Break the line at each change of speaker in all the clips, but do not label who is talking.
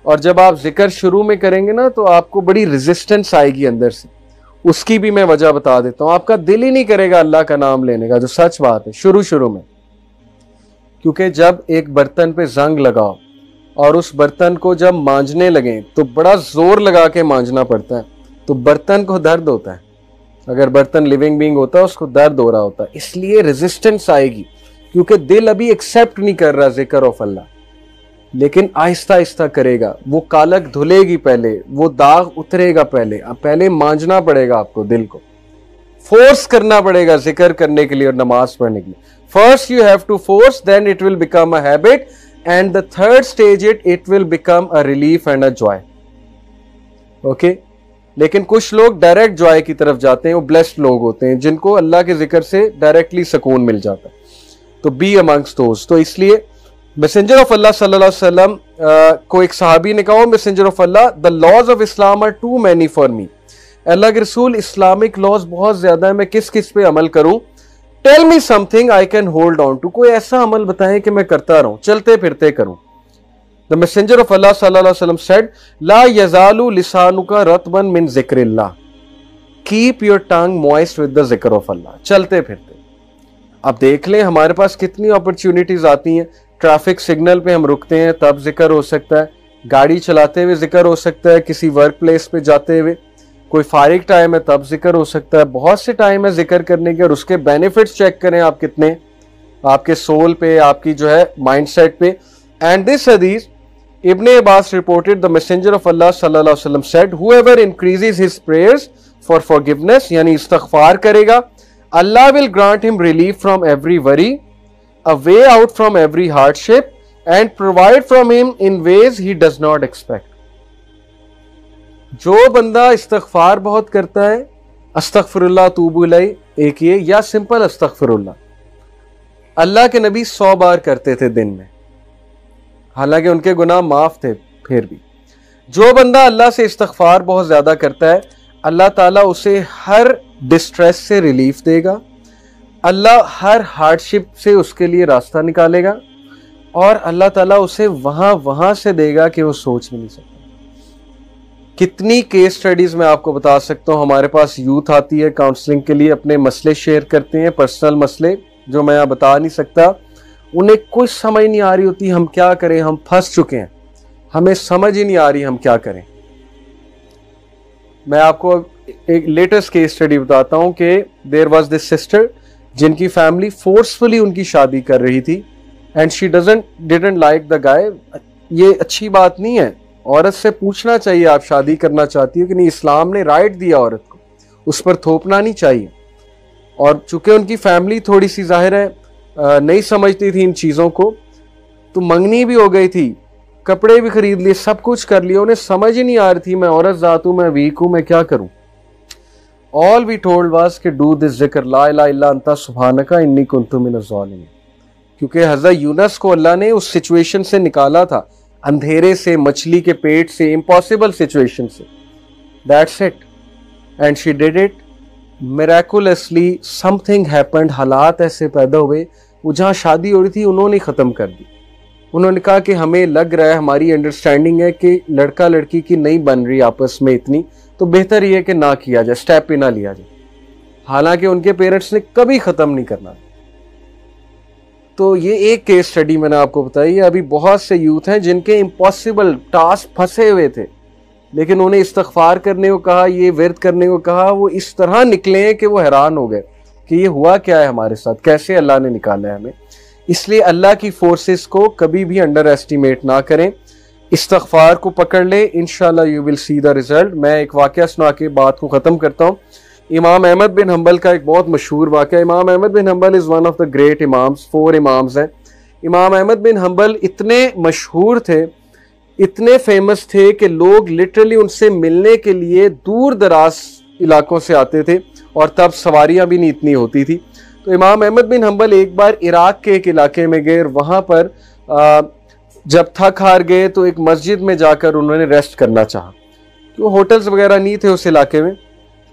और जब आप जिक्र शुरू में करेंगे ना तो आपको बड़ी रेजिस्टेंस आएगी अंदर से। उसकी भी मैं वजह बता देता हूं। आपका दिल ही नहीं करेगा अल्लाह का नाम लेने का, जो सच बात है शुरू में। क्योंकि जब एक बर्तन पे जंग लगाओ और उस बर्तन को जब मांजने लगे तो बड़ा जोर लगा के मांजना पड़ता है, तो बर्तन को दर्द होता है। अगर बर्तन लिविंग बीइंग होता है उसको दर्द हो रहा होता है, इसलिए रेजिस्टेंस आएगी, क्योंकि दिल अभी एक्सेप्ट नहीं कर रहा जिक्र ऑफ अल्लाह। लेकिन आहिस्ता आहिस्ता करेगा, वो कालक धुलेगी पहले, वो दाग उतरेगा पहले मांजना पड़ेगा आपको, दिल को फोर्स करना पड़ेगा जिक्र करने के लिए और नमाज पढ़ने के लिए। First you have to force, then it will become a habit, and the third stage it will become a relief and a joy. Okay, लेकिन कुछ लोग डायरेक्ट जॉय की तरफ जाते हैं, वो ब्लेस्ड लोग होते हैं जिनको अल्लाह के जिक्र से डायरेक्टली सुकून मिल जाता है। तो बी अमंग्स दोस्त। तो इसलिए मैसेंजर ऑफ अल्लाह सल्लल्लाहु अलैहि वसल्लम को एक सहाबी ने कहा, messenger of Allah, the laws of Islam are too many for me. अल्लाह के रसूल, इस्लामिक लॉज बहुत ज्यादा है, मैं किस किस पे अमल करूं? Tell me something I can hold on to. कोई ऐसा अमल बताएं कि मैं करता रहूं, चलते फिरते करूं। द मैसेंजर ऑफ अल्लाह सल्लल्लाहु अलैहि वसल्लम सेड, ला यजालु लिसानुका रतबन मिन जिक्रिल्लाह, keep your tongue moist with the जिक्र ऑफ अल्लाह। चलते फिरते अब देख लें हमारे पास कितनी अपॉर्चुनिटीज आती हैं। ट्रैफिक सिग्नल पे हम रुकते हैं तब जिक्र हो सकता है, गाड़ी चलाते हुए जिक्र हो सकता है, किसी वर्क प्लेस पे जाते हुए, कोई फारिग टाइम है तब जिक्र हो सकता है। बहुत से टाइम है जिक्र करने के, और उसके बेनिफिट्स चेक करें आप कितने, आपके सोल पे, आपकी जो है माइंडसेट पे। एंड दिस हदीस इब्ने अब्बास reported, the messenger of Allah सल्लल्लाहु अलैहि वसल्लम said, whoever increases his prayers for forgiveness, यानी इस्तगफार करेगा, Allah will grant him relief from every worry, a way out from every hardship, and provide from him in ways he does not expect. जो बंदा इस्तगफार बहुत करता है, अस्तगफिरुल्लाह तूबू इलैह एक ये, या सिंपल अस्तगफिरुल्लाह, अल्लाह के नबी 100 बार करते थे दिन में, हालांकि उनके गुनाह माफ थे फिर भी। जो बंदा अल्लाह से इस्तगफार बहुत ज्यादा करता है, अल्लाह ताला उसे हर डिस्ट्रेस से रिलीफ देगा, अल्लाह हर हार्डशिप से उसके लिए रास्ता निकालेगा, और अल्लाह ताला उसे वहां से देगा कि वो सोच भी नहीं सकता। कितनी केस स्टडीज मैं आपको बता सकता हूँ। हमारे पास यूथ आती है काउंसलिंग के लिए, अपने मसले शेयर करते हैं, पर्सनल मसले जो मैं यहाँ बता नहीं सकता। उन्हें कुछ समझ नहीं आ रही होती हम क्या करें, हम फंस चुके हैं, हमें समझ ही नहीं आ रही हम क्या करें। मैं आपको एक लेटेस्ट केस स्टडी बताता हूँ कि देयर वाज दिस सिस्टर जिनकी फैमिली फोर्सफुली उनकी शादी कर रही थी, and she didn't like the guy. ये अच्छी बात नहीं है, औरत से पूछना चाहिए आप शादी करना चाहती हो कि नहीं। इस्लाम ने राइट दिया औरत को, उस पर थोपना नहीं चाहिए। और चूंकि उनकी फैमिली थोड़ी सी जाहिर है नहीं समझती थी इन चीज़ों को, तो मंगनी भी हो गई थी, कपड़े भी खरीद लिए, सब कुछ कर लिया, उन्हें समझ ही नहीं आ रही थी मैं औरत जात हूँ, मैं वीक हूँ, मैं क्या करूँ। All we told was कि do this जिक्र ला इलाहा इल्ला अंता सुब्हानका इन्नी कुन्तु मिनज़ ज़ालिमीन, क्योंकि हज़रत यूनुस को अल्लाह ने उस सिचुएशन से निकाला था, अंधेरे से, मछली के पेट से, इम्पॉसिबल सिचुएशन से। That's it, and she did it miraculously. Something happened, हालात ऐसे पैदा हुए, वो जहाँ शादी हो रही थी उन्होंने ख़त्म कर दी। उन्होंने कहा कि हमें लग रहा है, हमारी अंडरस्टैंडिंग है कि लड़का लड़की की नहीं बन रही आपस में इतनी, तो बेहतर ये है कि ना किया जाए, स्टेप पे ना लिया जाए। हालांकि उनके पेरेंट्स ने कभी ख़त्म नहीं करना। तो ये एक केस स्टडी मैंने आपको बताई है। अभी बहुत से यूथ हैं जिनके इम्पॉसिबल टास्क फंसे हुए थे, लेकिन उन्हें इस्तगफार करने को कहा, ये विर्द करने को कहा, वो इस तरह निकले कि वो हैरान हो गए कि ये हुआ क्या है हमारे साथ, कैसे अल्लाह ने निकाला है हमें। इसलिए अल्लाह की फोर्सेस को कभी भी अंडर एस्टिमेट ना करें, इस्तगफार को पकड़ ले, इंशाल्लाह you will see the result. मैं एक वाकया सुना के बात को ख़त्म करता हूँ। इमाम अहमद बिन हम्बल का एक बहुत मशहूर वाकया। इमाम अहमद बिन हम्बल is one of the great imams, 4 imams हैं। इमाम अहमद बिन हम्बल इतने मशहूर थे, इतने फेमस थे कि लोग लिटरली उनसे मिलने के लिए दूर दराज इलाकों से आते थे, और तब सवारियाँ भी नहीं इतनी होती थी। तो इमाम अहमद बिन हम्बल एक बार इराक के एक इलाके में गए, और वहाँ पर जब थक हार गए तो एक मस्जिद में जाकर उन्होंने रेस्ट करना चाहा, तो होटल्स वगैरह नहीं थे उस इलाके में।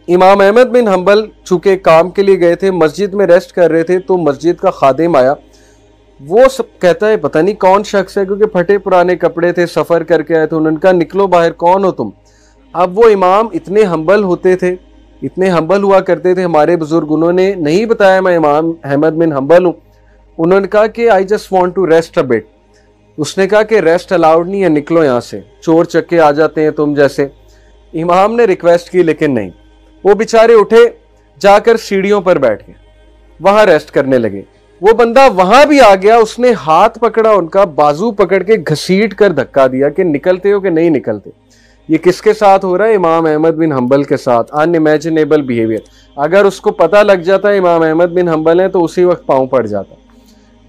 इमाम अहमद बिन हम्बल चूँकि काम के लिए गए थे, मस्जिद में रेस्ट कर रहे थे, तो मस्जिद का खादिम आया वो सब कहता है पता नहीं कौन शख्स है, क्योंकि फटे पुराने कपड़े थे, सफ़र करके आए, तो उन्होंने कहा निकलो बाहर, कौन हो तुम। अब वो इमाम इतने हम्बल होते थे, इतने हम्बल हुआ करते थे हमारे बुजुर्ग, उन्होंने नहीं बताया मैं इमाम अहमद बिन हम्बल हूँ। उन्होंने कहा कि I just want to rest a bit. उसने कहा कि रेस्ट अलाउड नहीं है, निकलो यहाँ से, चोर चक्के आ जाते हैं तुम जैसे। इमाम ने रिक्वेस्ट की लेकिन नहीं, वो बेचारे उठे, जाकर सीढ़ियों पर बैठ गए, वहां रेस्ट करने लगे। वो बंदा वहां भी आ गया, उसने हाथ पकड़ा उनका, बाजू पकड़ के घसीट कर धक्का दिया कि निकलते हो कि नहीं निकलते। ये किसके साथ हो रहा है? इमाम अहमद बिन हम्बल के साथ। Unimaginable behaviour. अगर उसको पता लग जाता है इमाम अहमद बिन हम्बल है तो उसी वक्त पांव पड़ जाता।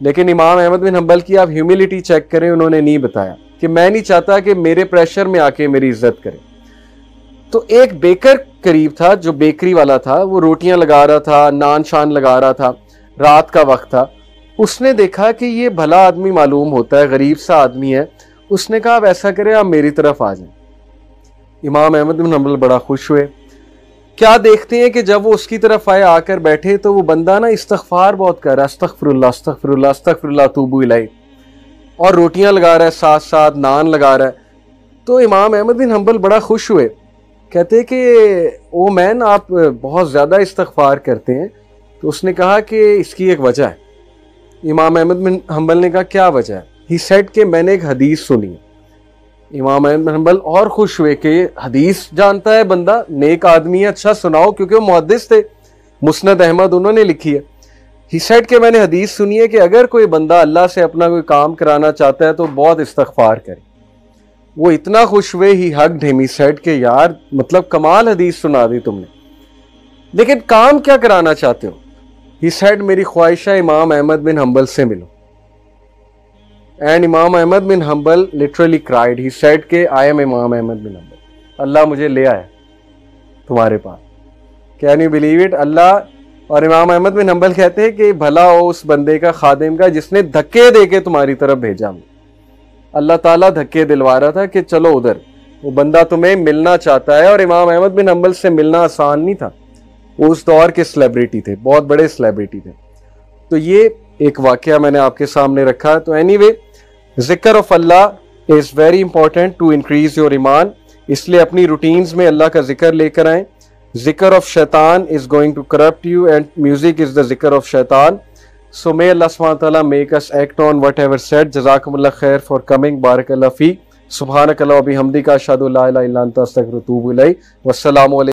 लेकिन इमाम अहमद बिन हम्बल की आप ह्यूमिलिटी चेक करें, उन्होंने नहीं बताया कि मैं नहीं चाहता कि मेरे प्रेशर में आके मेरी इज्जत करे। तो एक बेकर करीब था, जो बेकरी वाला था, वो रोटियां लगा रहा था, नान शान लगा रहा था, रात का वक्त था। उसने देखा कि ये भला आदमी मालूम होता है, गरीब सा आदमी है। उसने कहा आप ऐसा करें, आप मेरी तरफ आ जाएं। इमाम अहमद बिन हम्बल बड़ा खुश हुए। क्या देखते हैं कि जब वो उसकी तरफ आए, आकर बैठे, तो वो बंदा ना इस्तगफार बहुत कर रहा है, अस्तगफिरुल्लाह अस्तगफिरुल्लाह अस्तगफिरुल्लाह तूबू इलैह, और रोटियां लगा रहा है, साथ साथ नान लगा रहा है। तो इमाम अहमद बिन हम्बल बड़ा खुश हुए, कहते कि ओ मैन, आप बहुत ज़्यादा इस्तगफार करते हैं। तो उसने कहा कि इसकी एक वजह है। इमाम अहमद बिन हम्बल ने कहा क्या वजह है? ही सेड कि मैंने एक हदीस सुनी है। इमाम अहमद बिन हम्बल और खुश हुए कि हदीस जानता है बंदा, नेक आदमी है, अच्छा सुनाओ, क्योंकि वो मुहद्दिस थे, मुस्नद अहमद उन्होंने लिखी है। ही सेड कि मैंने हदीस सुनी है कि अगर कोई बंदा अल्लाह से अपना कोई काम कराना चाहता है तो बहुत इस्तगफार करे। वो इतना खुश हुए, ही हग्ड हिम, ही सेड कि यार मतलब कमाल हदीस सुना दी तुमने, लेकिन काम क्या कराना चाहते हो? ही सेड मेरी ख्वाहिश है इमाम अहमद बिन हम्बल से मिलो। एंड इमाम अहमद बिन हम्बल लिटरली क्राइड। ही सेड के आई एम इमाम अहमद बिन हम्बल, अल्लाह मुझे ले आया तुम्हारे पास। Can you believe it? अल्लाह और इमाम अहमद बिन हम्बल कहते हैं कि भला हो उस बंदे का, खादिम का, जिसने धक्के दे के तुम्हारी तरफ भेजा। अल्लाह ताला धक्के दिलवा रहा था कि चलो उधर, वो बंदा तुम्हें मिलना चाहता है। और इमाम अहमद बिन हम्बल से मिलना आसान नहीं था, वो उस दौर के सेलिब्रिटी थे, बहुत बड़े सेलिब्रिटी थे। तो ये एक वाकया मैंने आपके सामने रखा। तो एनीवे, जिक्र of Allah is very important to increase your ईमान, इसलिए अपनी रूटीन्स में अल्लाह का जिक्र लेकर आएँ। जिक्र ऑफ शैतान is going to corrupt you and music is the जिक्र ऑफ शैतान। So may Allah subhanahu wa ta'ala make us act on whatever said. Jazakumullah khair for coming. Barakallah fi. Subhanakallah wa bihamdika ashhadu an la ilaha illa anta astaghfiruka wa atubu ilayk. Wassalamu alaikum.